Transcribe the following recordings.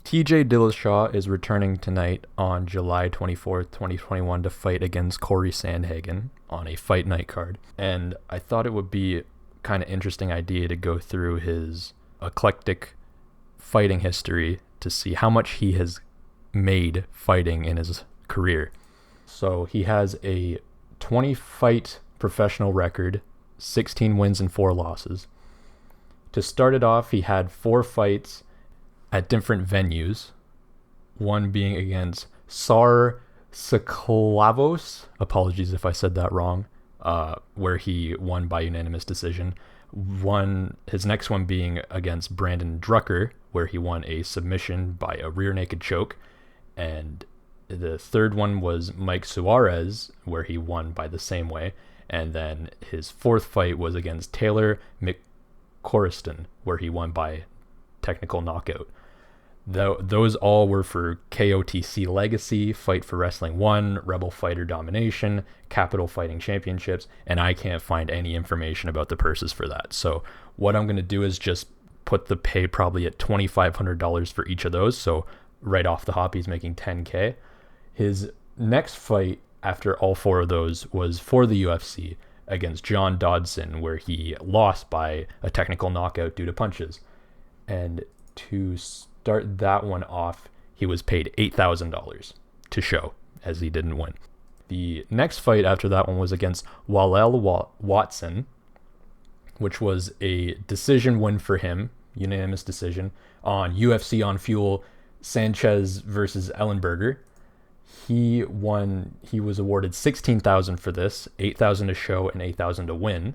TJ Dillashaw is returning tonight on July 24th, 2021 to fight against Corey Sandhagen on a fight night card. And I thought it would be kind of interesting idea to go through his eclectic fighting history to see how much he has made fighting in his career. So he has a 20 fight professional record, 16 wins and 4 losses. To start it off, he had 4 fights at different venues, one being against Sar Saklavos, apologies if I said that wrong, where he won by unanimous decision. His next one being against Brandon Drucker, where he won a submission by a rear naked choke. And the third one was Mike Suarez, where he won by the same way. And then his fourth fight was against Taylor McCorriston, where he won by technical knockout. Those all were for KOTC Legacy, Fight for Wrestling 1, Rebel Fighter Domination, Capital Fighting Championships, and I can't find any information about the purses for that. So what I'm going to do is just put the pay probably at $2,500 for each of those. So right off the hop, he's making $10K. His next fight after all 4 of those was for the UFC against John Dodson, where he lost by a technical knockout due to punches. And to start that one off, he was paid $8,000 to show, as he didn't win. The next fight after that one was against Walel Watson, which was a decision win for him, unanimous decision, on UFC on Fuel Sanchez versus Ellenberger. He was awarded $16,000 for this, $8,000 to show and $8,000 to win.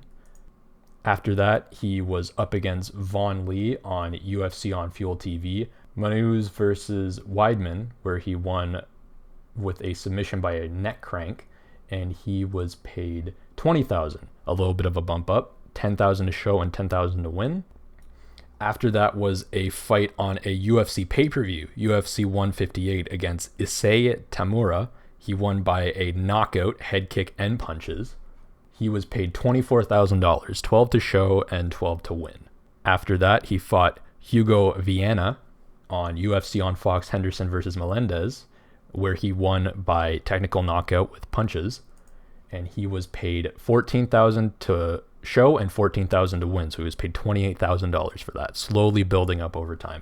After that, he was up against Vaughn Lee on UFC on Fuel TV, Manuz versus Weidman, where he won with a submission by a neck crank, and he was paid $20,000, a little bit of a bump up, $10,000 to show and $10,000 to win. After that was a fight on a UFC pay-per-view, UFC 158 against Issei Tamura. He won by a knockout, head kick, and punches. He was paid $24,000, $12,000 to show and $12,000 to win. After that, he fought Hugo Viana on UFC on Fox Henderson versus Melendez, where he won by technical knockout with punches. And he was paid $14,000 to show and $14,000 to win. So he was paid $28,000 for that, slowly building up over time,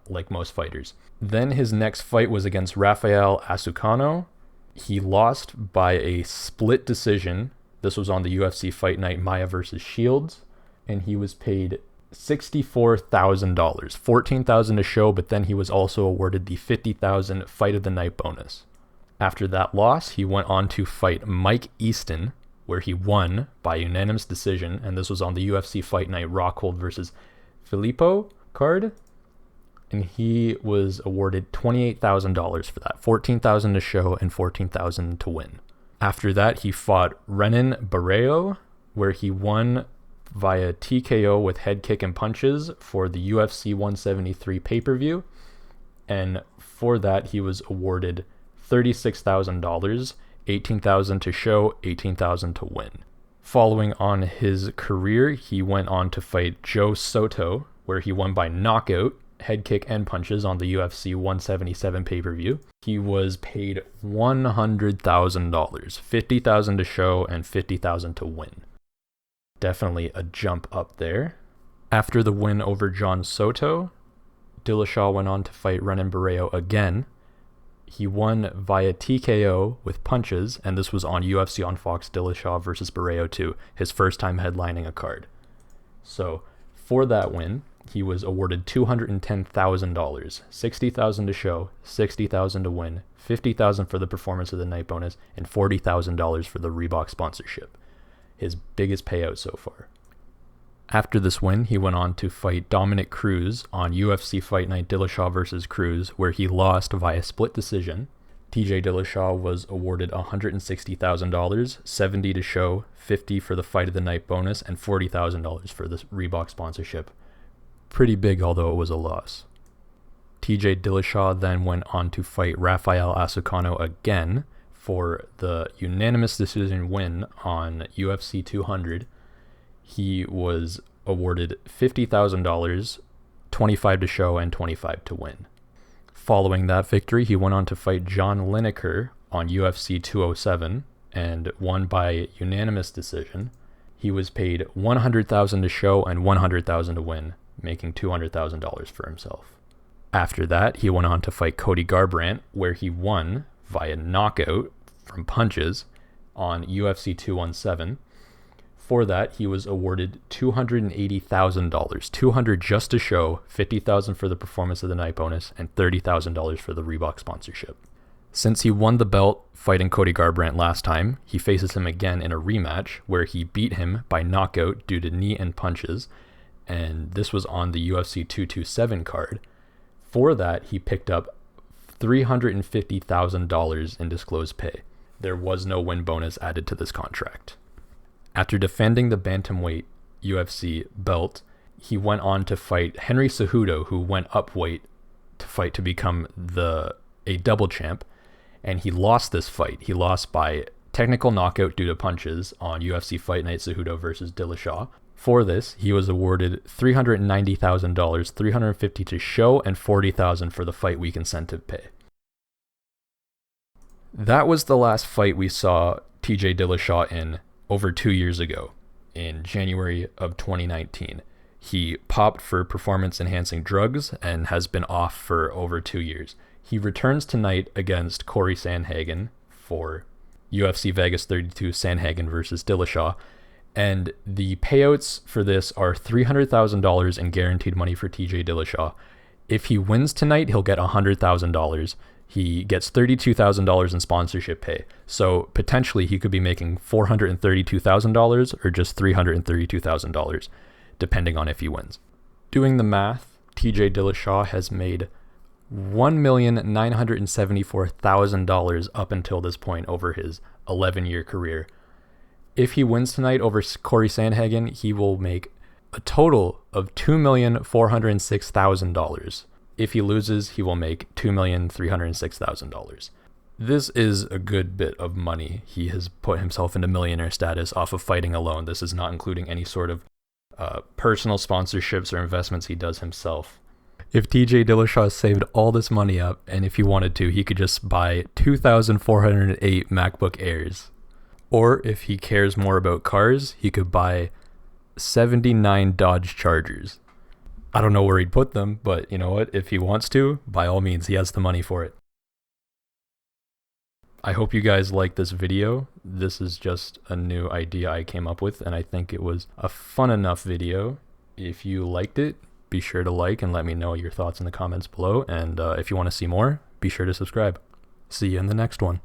like most fighters. Then his next fight was against Rafael Asucano. He lost by a split decision. This was on the UFC Fight Night Maya versus Shields, and he was paid $64,000, $14,000 to show, but then he was also awarded the $50,000 Fight of the Night bonus. After that loss, he went on to fight Mike Easton, where he won by unanimous decision, and this was on the UFC Fight Night Rockhold versus Filippo card, and he was awarded $28,000 for that, $14,000 to show and $14,000 to win. After that, he fought Renan Barrero, where he won via TKO with head kick and punches for the UFC 173 pay-per-view. And for that, he was awarded $36,000, $18,000 to show, $18,000 to win. Following on his career, he went on to fight Joe Soto, where he won by knockout, head kick and punches on the UFC 177 pay-per-view. He was paid $100,000, $50,000 to show and $50,000 to win. Definitely a jump up there. After the win over John Soto, Dillashaw went on to fight Renan Barrero again. He won via TKO with punches, and this was on UFC on Fox Dillashaw versus Barrero 2, his first time headlining a card. So for that win, he was awarded $210,000, $60,000 to show, $60,000 to win, $50,000 for the performance of the night bonus, and $40,000 for the Reebok sponsorship. His biggest payout so far. After this win, he went on to fight Dominic Cruz on UFC Fight Night Dillashaw versus Cruz, where he lost via split decision. TJ Dillashaw was awarded $160,000, $70,000 to show, $50,000 for the Fight of the Night bonus, and $40,000 for the Reebok sponsorship. Pretty big, although it was a loss. TJ Dillashaw then went on to fight Rafael Asucano again for the unanimous decision win on UFC 200. He was awarded $50,000, $25,000 to show and $25,000 to win. Following that victory, he went on to fight John Lineker on UFC 207 and won by unanimous decision. He was paid $100,000 to show and $100,000 to win, making $200,000 for himself. After that, he went on to fight Cody Garbrandt, where he won via knockout from punches on UFC 217. For that, he was awarded $280,000, $200 just to show, $50,000 for the performance of the night bonus, and $30,000 for the Reebok sponsorship. Since he won the belt fighting Cody Garbrandt last time, he faces him again in a rematch where he beat him by knockout due to knee and punches, and this was on the UFC 227 card. For that, he picked up $350,000 in disclosed pay. There was no win bonus added to this contract. After defending the bantamweight UFC belt, he went on to fight Henry Cejudo, who went up weight to fight to become a double champ, and he lost this fight. He lost by technical knockout due to punches on UFC Fight Night Cejudo versus Dillashaw. For this, he was awarded $390,000, $350,000 to show, and $40,000 for the fight week incentive pay. That was the last fight we saw TJ Dillashaw in over 2 years ago, in January of 2019. He popped for performance-enhancing drugs and has been off for over 2 years. He returns tonight against Corey Sandhagen for UFC Vegas 32 Sandhagen versus Dillashaw, and the payouts for this are $300,000 in guaranteed money for TJ Dillashaw. If he wins tonight, he'll get $100,000. He gets $32,000 in sponsorship pay. So potentially he could be making $432,000 or just $332,000, depending on if he wins. Doing the math, TJ Dillashaw has made $1,974,000 up until this point over his 11-year career. If he wins tonight over Corey Sandhagen, he will make a total of $2,406,000. If he loses, he will make $2,306,000. This is a good bit of money. He has put himself into millionaire status off of fighting alone. This is not including any sort of personal sponsorships or investments he does himself. If TJ Dillashaw saved all this money up, and if he wanted to, he could just buy 2,408 MacBook Airs. Or if he cares more about cars, he could buy 79 Dodge Chargers. I don't know where he'd put them, but you know what? If he wants to, by all means, he has the money for it. I hope you guys like this video. This is just a new idea I came up with, and I think it was a fun enough video. If you liked it, be sure to like and let me know your thoughts in the comments below. And if you want to see more, be sure to subscribe. See you in the next one.